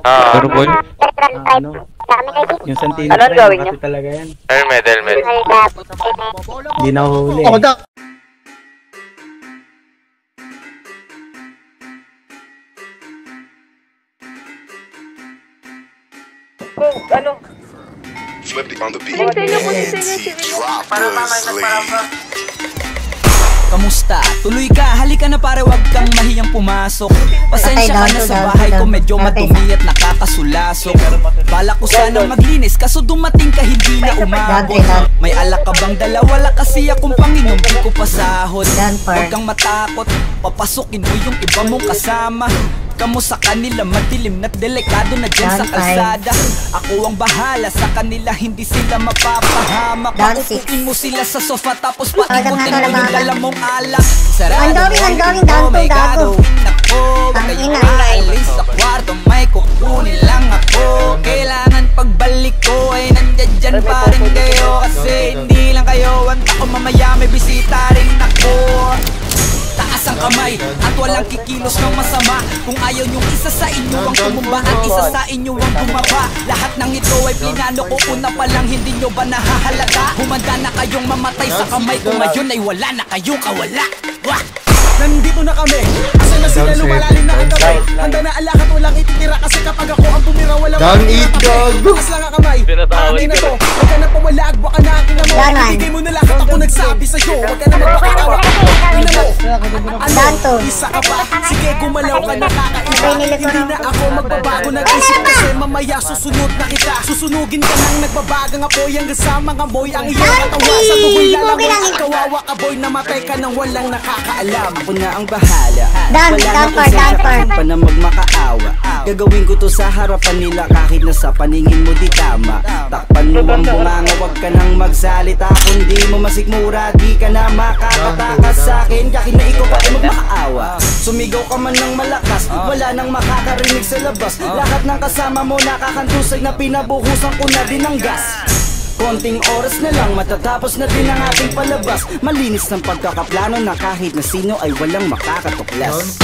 Puro ball. Ano? Yung Santino Anong Prime, gawin kasi talaga yan. Helmet. Hindi na huli. Oh, da. Ano? Flipped on the beat. Kamusta? Tuloy ka, halika na pare, wag kang mahiyang pumasok. Pasensya ka na sa bahay ko, medyo madumi at nakakasulasok. Balak ko sanang maglinis, kaso dumating ka hindi na umabot. May alak ka bang dala? Wala kasi akong panginom, di ko pasahod. Huwag kang matakot, papasukin mo yung iba mong kasama. Kamu sa kanila, madilim na't delikado na dyan sa kalsada. Ako ang bahala sa kanila, hindi sila mapapahamak. Paupuin mo sila sa sofa tapos paikutin mo yung dala mong alak. Sarado mo yung pinto, may gagawin ako. Huwag kayong aalis sa kwarto, may kukunin lang ako. Kailangan pagbalik ko ay nandiyan dyan pa rin kayo. Kasi hindi lang kayo, wanta ko mamaya may bisita rin ako. Taas ang kamay at walang kikilos ng masama. Kung ayaw nyong isa sa inyo ang tumumba at isa sa inyo ang bumaba. Lahat ng ito ay pinano ko una pa lang, hindi nyo ba nahahalata? Humanda na kayong mamatay sa kamay ko, ngayon ay wala na kayong kawala. Wah! Nandito na kami, asa na sila, lumalalim na ang kamay. Handa na alakat, walang ititira kasi kapag ako ang tumira, walang makakapay. Bukas lang ang kamay, akin na to. Huwag ka na pumalag, baka na akin na mo. Ibigay mo na lahat, ako nagsabi sa'yo. Huwag ka na magpakatawa, ina mo. Ano, isa ka pa, sige gumalaw ka na kakaiba. Hindi na ako magbabago, nag-isip kasi mamaya susunod na kita. Susunugin ka nang nagbabagang apoy hanggang sa mga moy. Ang iyong katawa sa tuhoy lalamang kawawa ka boy, namatay ka nang walang nakakaalam. Ako na ang bahala, wala na kung sasakit pa na magmakaawa. Gagawin ko to sa harapan nila kahit na sa paningin mo di tama. Takpan mo ang bunganga, wag ka nang magsalita. Kung di mo masikmura, di ka na makakatakas sa akin. Kahit na ikaw pa ay magmakaawa. Sumigaw ka man ng malakas, wala nang makakarinig sa labas. Lahat ng kasama mo nakakantusay na pinabuhusan ko na din ng gas. Konting oras na lang, matatapos na din ang ating palabas. Malinis ng pagkakaplano na kahit na sino ay walang makakatuklas.